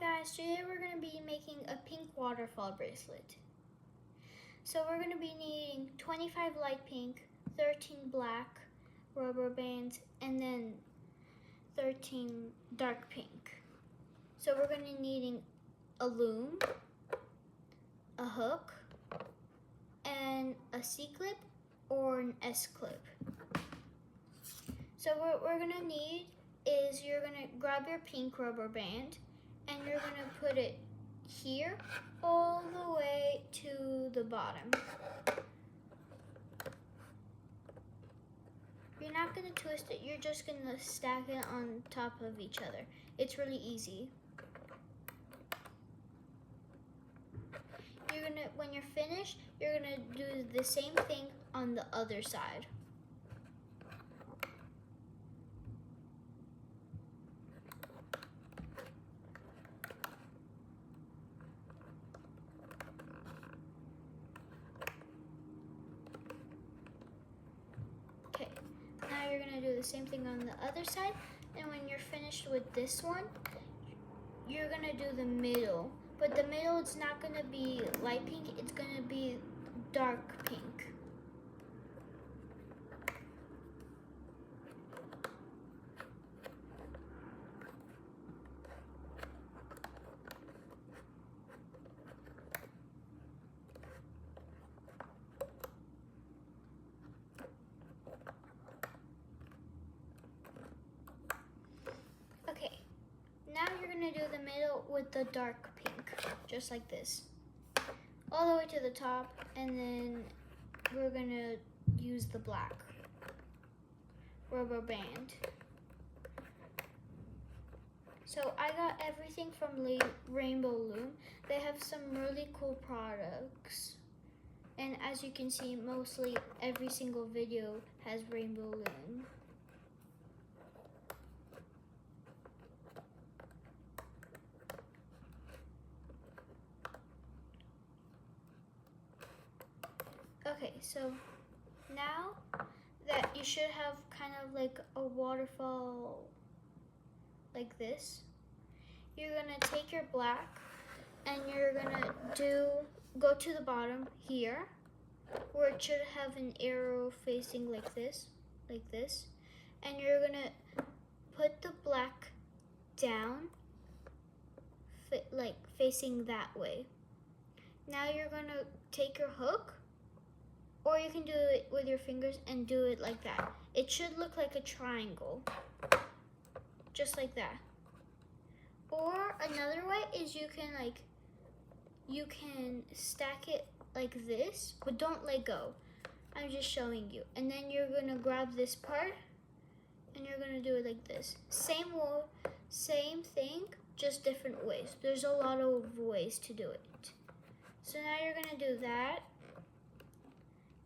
guys, today we're going to be making a pink waterfall bracelet. So we're going to be needing 25 light pink, 13 black rubber bands, and then 13 dark pink. So we're going to be needing a loom, a hook, and a C-clip or an S-clip. So what we're going to need is you're going to grab your pink rubber band and you're going to put it here all the way to the bottom. You're not going to twist it, you're just going to stack it on top of each other. It's really easy. When you're finished, you're going to do the same thing on the other side. Okay, now you're going to do the same thing on the other side, and when you're finished with this one, you're going to do the middle. But the middle, it's not going to be light pink, it's going to be dark pink. Okay, now you're going to do the middle with the dark pink. Just like this, all the way to the top, and then we're gonna use the black rubber band. So I got everything from Rainbow Loom. They have some really cool products, and as you can see, mostly every single video has Rainbow Loom. Okay, so now that you should have kind of like a waterfall like this, you're gonna take your black and you're gonna go to the bottom here where it should have an arrow facing like this, and you're gonna put the black down like facing that way. Now you're gonna take your hook, or you can do it with your fingers and do it like that. It should look like a triangle, just like that. Or another way is you can stack it like this, but don't let go. I'm just showing you. And then you're gonna grab this part and you're gonna do it like this. Same thing, just different ways. There's a lot of ways to do it. So now you're gonna do that,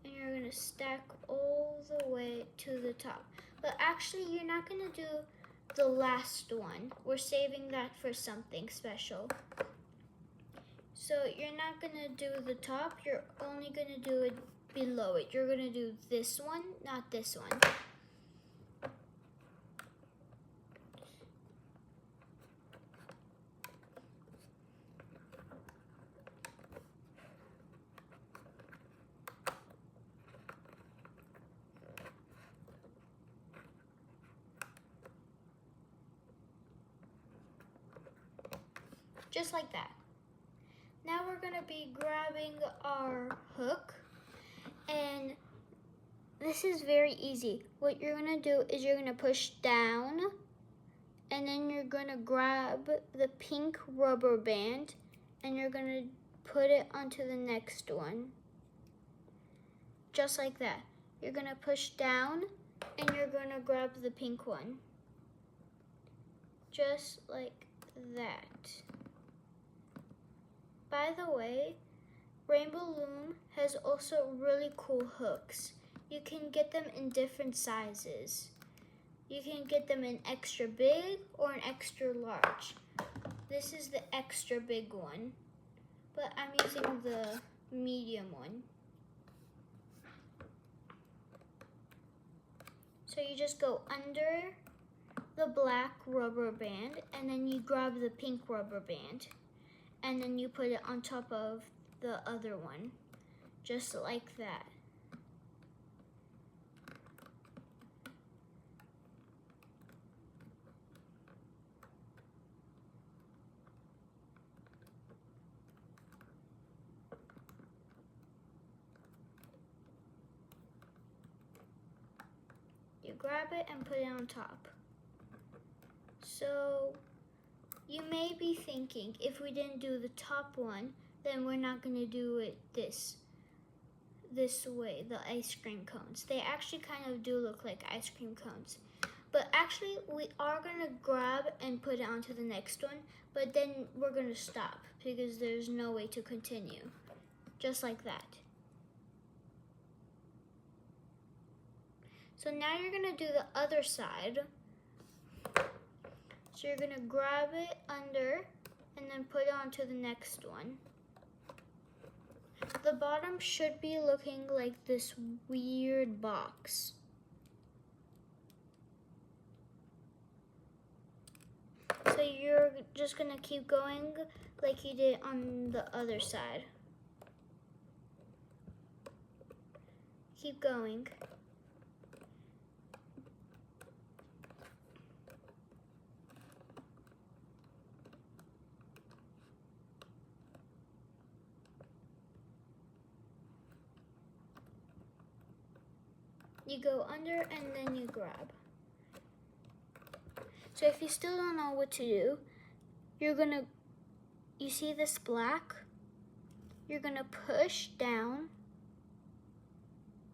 and you're gonna stack all the way to the top. But actually, you're not gonna do the last one. We're saving that for something special. So you're not gonna do the top, you're only gonna do it below it. You're gonna do this one, not this one. Just like that. Now we're gonna be grabbing our hook, and this is very easy. What you're gonna do is you're gonna push down, and then you're gonna grab the pink rubber band, and you're gonna put it onto the next one. Just like that. You're gonna push down, and you're gonna grab the pink one. Just like that. By the way, Rainbow Loom has also really cool hooks. You can get them in different sizes. You can get them in extra big or an extra large. This is the extra big one, but I'm using the medium one. So you just go under the black rubber band and then you grab the pink rubber band and then you put it on top of the other one, just like that. You grab it and put it on top. So you may be thinking, if we didn't do the top one, then we're not going to do it this way, the ice cream cones. They actually kind of do look like ice cream cones. But actually, we are going to grab and put it onto the next one, but then we're going to stop because there's no way to continue. Just like that. So now you're going to do the other side. So you're going to grab it under and then put it onto the next one. The bottom should be looking like this weird box. So you're just going to keep going like you did on the other side. Keep going. You go under and then you grab. So if you still don't know what to do, you see this black? You're gonna push down.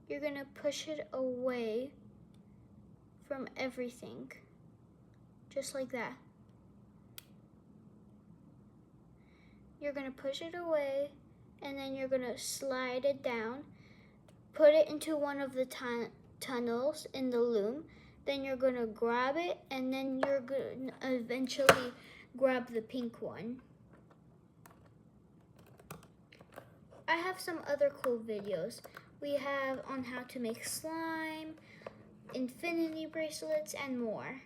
You're gonna push it away from everything. Just like that. You're gonna push it away and then you're gonna slide it down. Put it into one of the tunnels in the loom. Then you're going to grab it and then you're going to eventually grab the pink one. I have some other cool videos. We have on how to make slime, infinity bracelets, and more.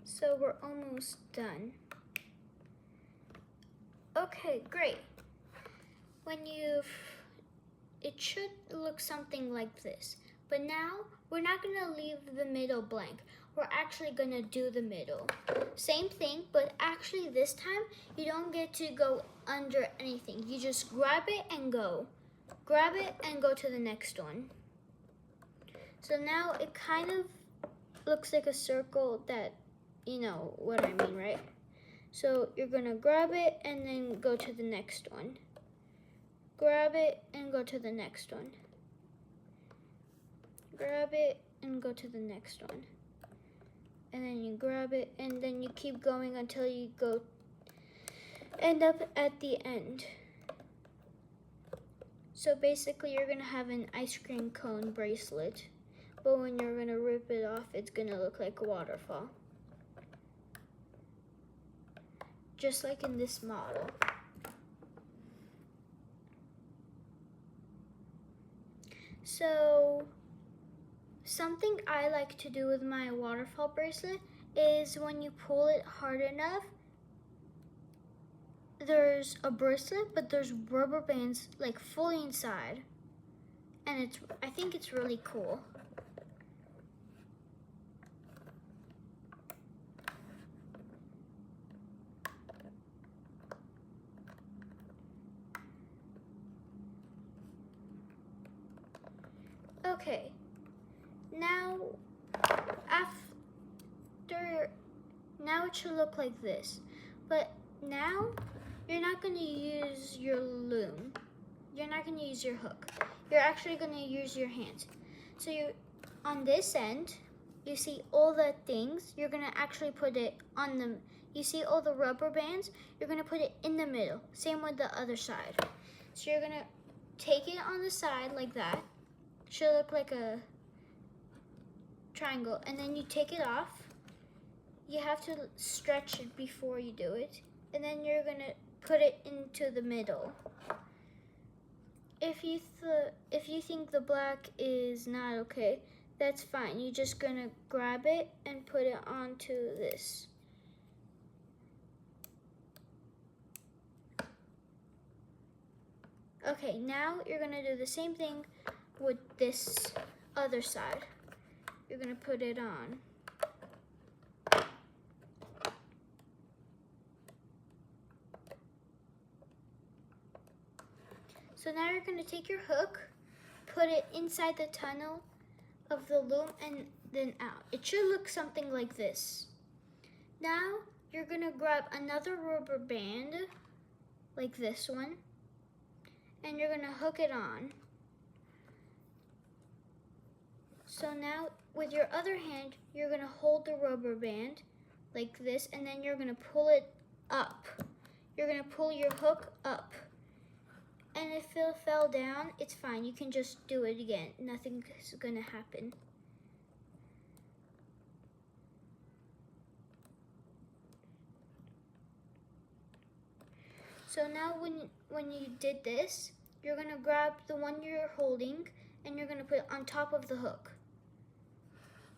So we're almost done. Okay, great. It should look something like this. But now, we're not gonna leave the middle blank. We're actually gonna do the middle. Same thing, but actually this time, you don't get to go under anything. You just grab it and go. Grab it and go to the next one. So now it kind of looks like a circle that, you know what I mean, right? So you're gonna grab it and then go to the next one. Grab it and go to the next one. Grab it and go to the next one. And then you grab it and then you keep going until you end up at the end. So basically you're gonna have an ice cream cone bracelet, but when you're gonna rip it off, it's gonna look like a waterfall. Just like in this model. So, something I like to do with my waterfall bracelet is when you pull it hard enough, there's a bracelet, but there's rubber bands like fully inside. And I think it's really cool. Okay, now it should look like this, but now you're not going to use your loom. You're not going to use your hook. You're actually going to use your hands. So on this end, you see all the things. You're going to actually put it on them. You see all the rubber bands? You're going to put it in the middle. Same with the other side. So you're going to take it on the side like that. Should look like triangle, and then you take it off. You have to stretch it before you do it, and then you're gonna put it into the middle. If you think the black is not okay, that's fine. You're just gonna grab it and put it onto this. Okay, now you're gonna do the same thing with this other side. You're gonna put it on. So now you're gonna take your hook, put it inside the tunnel of the loom and then out. It should look something like this. Now you're gonna grab another rubber band, like this one, and you're gonna hook it on. So now with your other hand, you're gonna hold the rubber band like this, and then you're gonna pull it up. You're gonna pull your hook up. And if it fell down, it's fine. You can just do it again. Nothing's gonna happen. So now when you did this, you're gonna grab the one you're holding and you're gonna put it on top of the hook.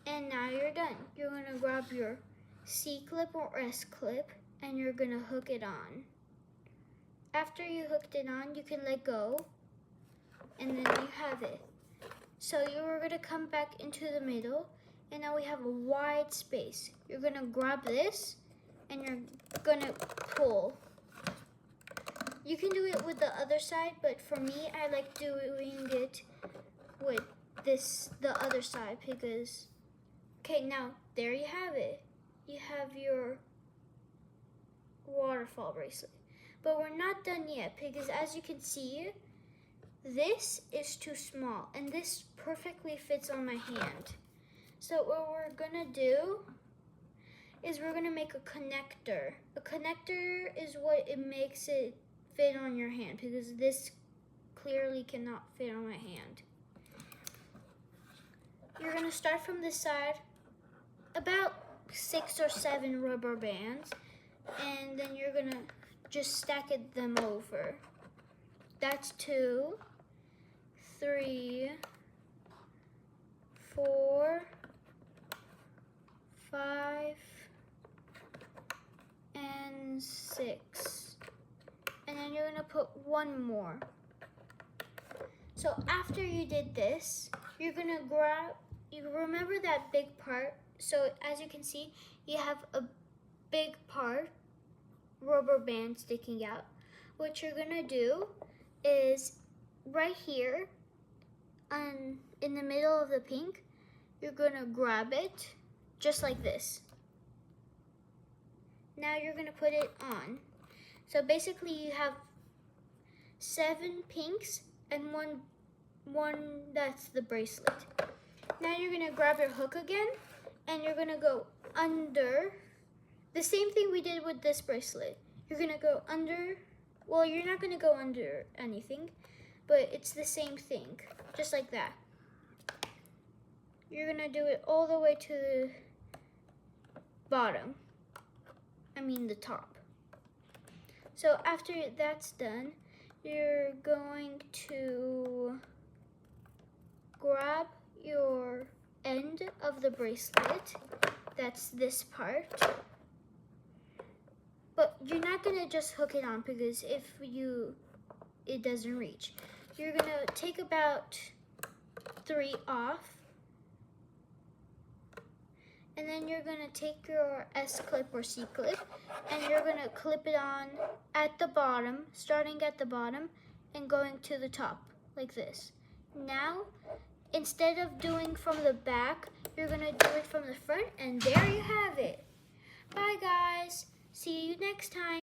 And now you're done. You're gonna grab your C-clip or S-clip and you're gonna hook it on. After you hooked it on, you can let go, and then you have it. So you're gonna come back into the middle, and now we have a wide space. You're gonna grab this, and you're gonna pull. You can do it with the other side, but for me, I like doing it with the other side because, okay, now there you have it. You have your waterfall bracelet. But we're not done yet because as you can see, this is too small and this perfectly fits on my hand. So what we're gonna do is we're gonna make a connector. A connector is what it makes it fit on your hand because this clearly cannot fit on my hand. You're gonna start from this side, about 6 or 7 rubber bands, and then you're gonna just stack them over. That's 2, 3, 4, 5, and 6. And then you're gonna put one more. So after you did this, you're gonna grab, you remember that big part? So as you can see, you have a big part, rubber band sticking out. What you're gonna do is right here in the middle of the pink, you're gonna grab it just like this. Now you're gonna put it on. So basically you have 7 pinks and one that's the bracelet. Now you're gonna grab your hook again and you're gonna go under. The same thing we did with this bracelet. You're gonna go under, well, you're not gonna go under anything, but it's the same thing, just like that. You're gonna do it all the way to the bottom, the top. So after that's done, you're going to grab your end of the bracelet, that's this part. But you're not gonna just hook it on because it doesn't reach. You're gonna take about 3 off. And then you're gonna take your S-clip or C-clip and you're gonna clip it on at the bottom, starting at the bottom and going to the top, like this. Now, instead of doing from the back, you're gonna do it from the front and there you have it. Bye guys. See you next time.